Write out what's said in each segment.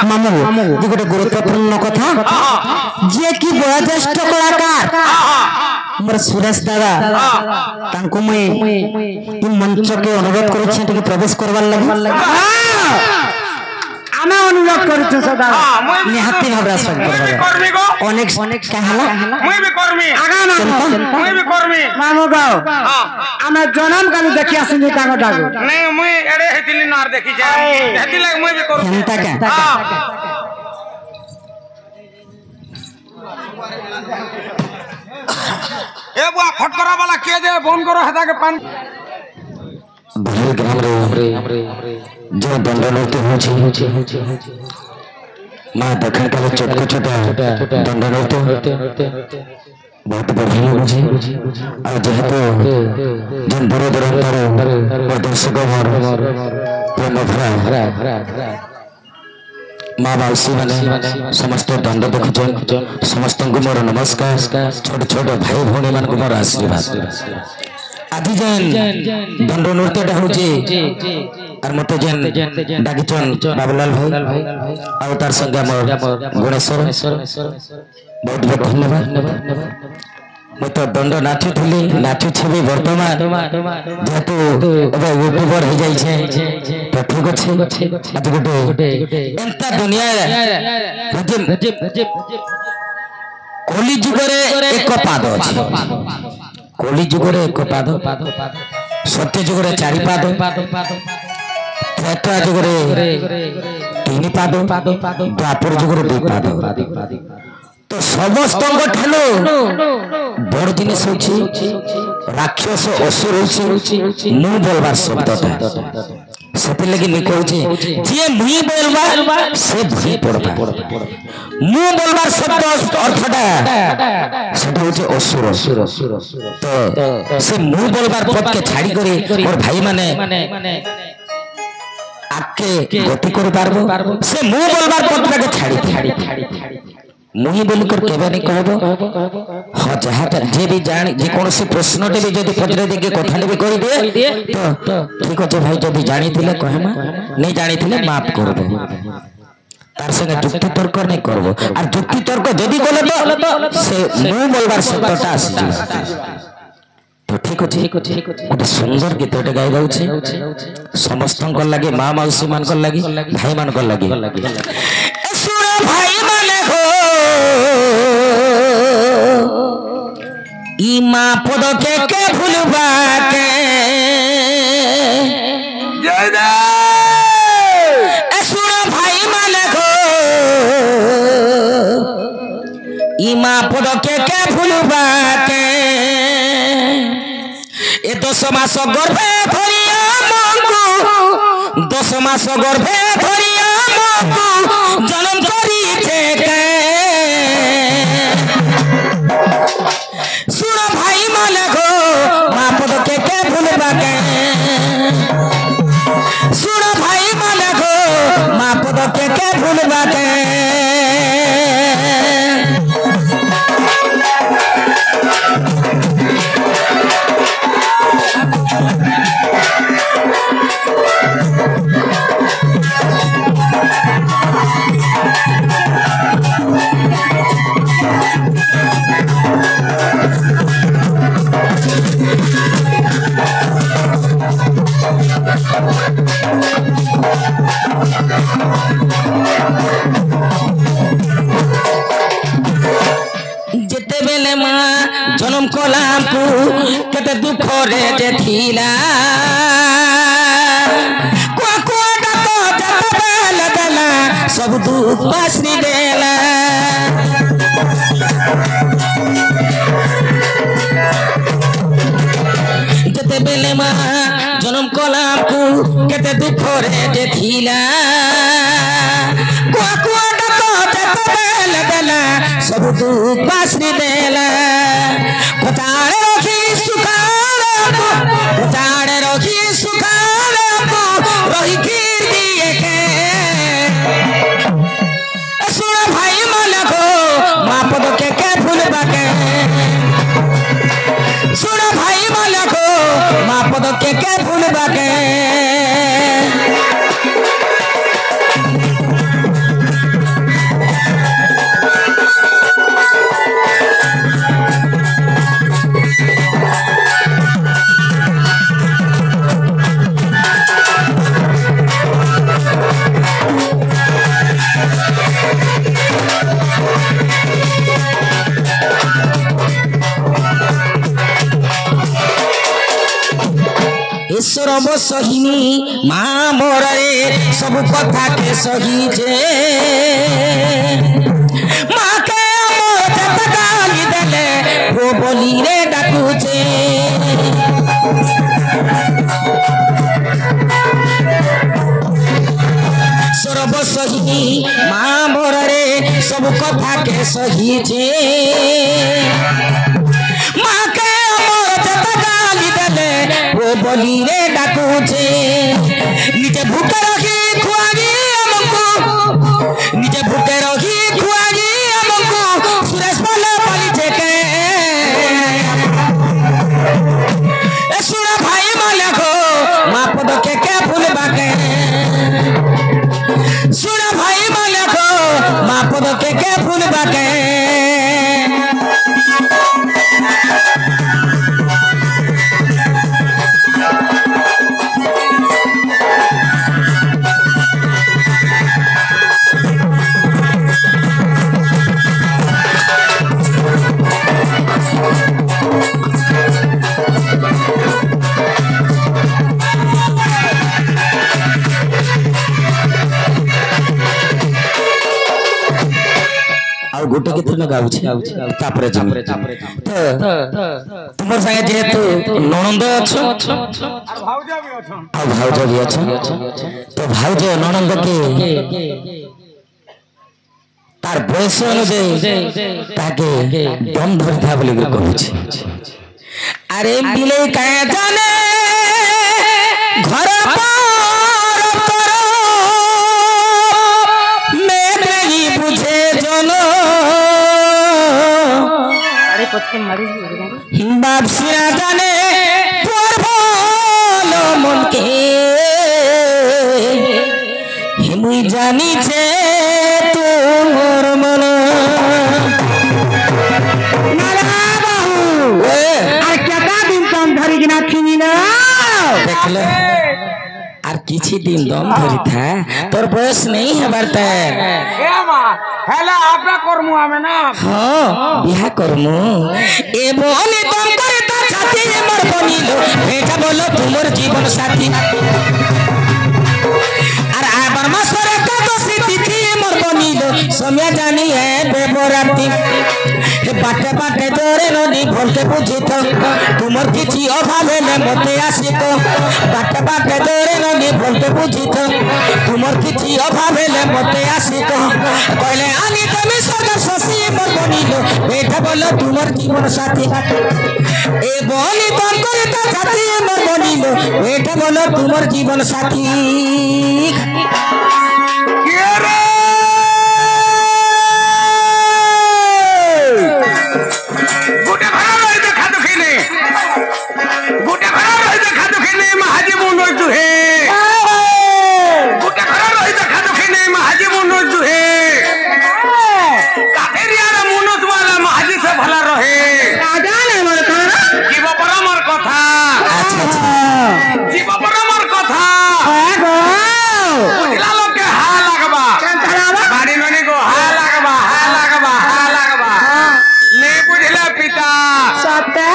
मामू ये गोटे गुरुत्वपूर्ण कथा जे कि वयोज्येष्ठ कलाकार मोर सुरेश दादा तांको मैं मंच के अनुरोध करूँ प्रवेश करवार लगे आमे अनुरोध करूँ सदा निहाती भाव अनेक अनेक मामू गाओ आमे जन्म काली देखी आसुनी तांको डागो नहीं मुई एडे हेतिली नार देखी जाय हेति लाग मुई भी करू हेंता का ए बुआ फटकरा वाला के दे फोन करो हटा के पान भले ग्राम रे जो दंड नृत्य हो माँ दक्षिण काल छोटा छोटा दंड नृत्य बहुत बढ़िया बुझे और जेहेतु जन दूर दूरांतर दर्शक प्रेम भरा माँ बाउसी मैंने समस्त दंड देखुन समस्त मोर नमस्कार छोट छोट भाई भौणी मान मोर आशीर्वाद आज जेन दंड नृत्य और मत जेन डाकिचन बाबूलाल भाई और तार संगे मोर गुणेश्वर बहुत बहुत धन्यवाद मैं तो दंड नाचुली छवि वर्तमान जेहेतु यूट्यूबर हो जाए तो ठीक अच्छे आज गोटे एंता दुनिया कली जुगरे एक पाद अच्छे कली जुगरे एक पाद सत्य जुगरे चारि पाद त्रेता जुगरे तीन पाद द्वापर जुगरे दुई पाद तो समस्त बड़ जिनिस राक्षस असुर मु बोलबार शब्दटा से लगे मुझे कहूँ जे मुई बोलबा से भई पड़बा मु बोलबार शब्द अर्थटा सेटा होचे असुर तो से मु बोलबार पद के छाड़ी करे और भाई माने आके गति कर पारबो से मु बोलबार पद के छाड़ी मुही बोलकर केबे नहीं कहबो हां जहां जे भी जान जे कौन से प्रश्नटे भी जदी पजरे देके कथाटे भी कहि दे तो ठीक আছে भाई जदी जानि थिले कहमा नहीं जानि थिले माफ कर दे तार संगे जुक्ति तर्क नहीं करबो और जुक्ति तर्क जदी गले तो से मु बोलबार शब्दटा आसी तो ठीक अछि गोटे सुंदर गीतटे गाई जाउछे समस्त को लागे मां मौसी मान को लागे भाई मान को लागे सुन भाई माने हो ई मां पद के भूलबा के जय जय सुन भाई माने हो ई मां पद के भूलबा के ए 10 मास गर्भे धरिया मंगू 10 मास गर्भे धरिया मंगू जन्म करी थे सुन भाई माने गो मां पद के भूलबा के सुन भाई माने गो मां पद के भूलबा के जिते बेले मां जन्म कलाम को केते दुख रे देखिला को डाको जत बेले देला सब दुख पासनी देला जिते बेले मां जन्म कलाम को केते दुख रे देखिला को डाको जत बेले देला सब दुख पासनी देला कोताड़े रखी सुखाड़े रही खीर दिए के सुन भाई माने को मां पद के भूलबा के सुन भाई माने को मां पद के भूलबा के सुरब सहिनी माँ मोर रे सब कथा के सहीजे माँ के मोर जत गाली देले वो बोली रे डाकुचे सुरब सहिनी माँ मोर रे सब कथा के सहीजे माँ के मोर जत गाली देले वो बोली रे डाकुचे निजे भूखे रखी खुआगी हमको निजे भूखे रखी खुआगी हमको सुरेश बोले बोली के ए सुना भाई माले को माँ पद के फूल बाके सुना भाई माले को माँ पद के फूल बाके गोटे केते गाउछि तापरे जमी तो तुमर संगे जेहेतु ननंद अछो भाउज भी अछो तो भाउज ननंद के तार बयस अनुसार ताके दम धरता बोली कहूछि अरे बिले काया जाने घर पर बाप सिरा जाने मन के हिमुई जानी छे तोर मन আর কেটা দিন কাম ধরি কিনা থিনি না देखले আর किछि दिन दम धरी था तोर बयस नहीं है बरता ए मां हेला आपा करमु हमें ना हां बियाह करमु ए बोनी दम करे त छाती मोर बनिलो बेटा बोलो तुमर जीवन साथी আর আবার মাসরে তো দোষী তিথি মোর বনিলো समय जानी है बेबराती हे बाटे बाटे तोरे नदी भलके बुझित तुमर किछि अभाव हेले मते आसित बाटे बाटे तोरे नदी भलके बुझित तुमर किछि अभाव हेले मते आसित कहले आनी তুমি সদা শশী মোর বনিলো বেটা বলো तुमर जीवन साथी ए बनी तम करे ता साथी मोर बनिलो बेटा बोलो तुमर जीवन साथी के रे गोटे घर रही खादु खेले गोटे घर रही खादु खेले महाजी मुनो जुहे गोटे घर रही खादु खेले महाजी मुनो जुहे काठेरिया रे मुनोस वाला महाजी से भला रहे রাজা না মোর কথা जीव परमर कथा अच्छा अच्छा जीव परमर कथा হ্যাঁ গো बुझला लोग के हा लगबा बाड़ी ननी को हा लगबा ने बुझला पिता সতে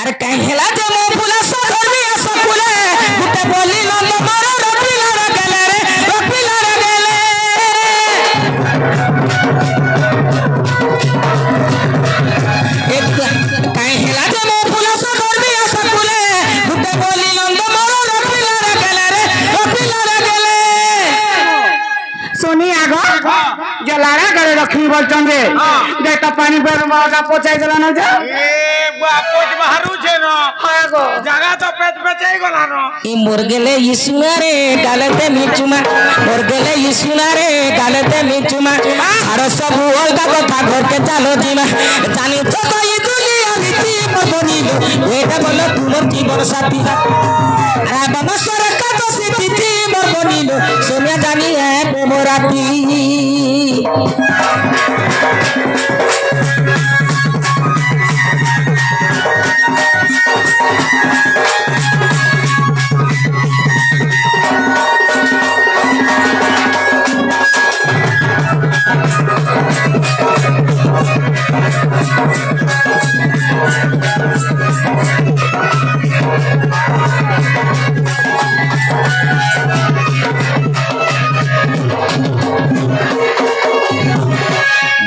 अरे कहेला जमो फुला सखरबी सकुले गुटे बोली नंद मोर रपिला रे गेले एक कहेला जमो फुला सखरबी सकुले गुटे बोली नंद मोर रपिला रे गेले जे लाड़ा करे लक्ष्मी बोलचन जे दे त पानी पर माटा पोछाई देला न जा ए बापोच बाहरु छे न हां गो जगह तो पेच पेचाई गला न ई मुर्गेले इसुना रे गालते मिचुमा मुर्गेले इसुना रे गालते मिचुमा आरो सब ओलगा कथा घर के चालो जीमा जानी तो ई दुनिया रीति बनिलो एटा बोलो तुमर जीवन साथी अरे बाबा सरकार तो सिटी मोर बनिलो सोनिया जानी है प्रेमराती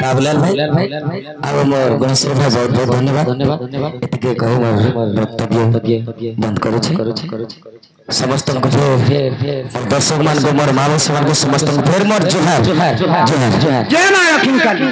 बाबूलाल भाई अब मोर गणेश भाई बहुत बहुत धन्यवाद एतिके कहि मोर वक्तव्य बंद करू छे समस्त को फेर दर्शक मान को मोर मानव समाज को समस्त फेर मोर जोहार जोहार जोहार जय मां लक्ष्मी काली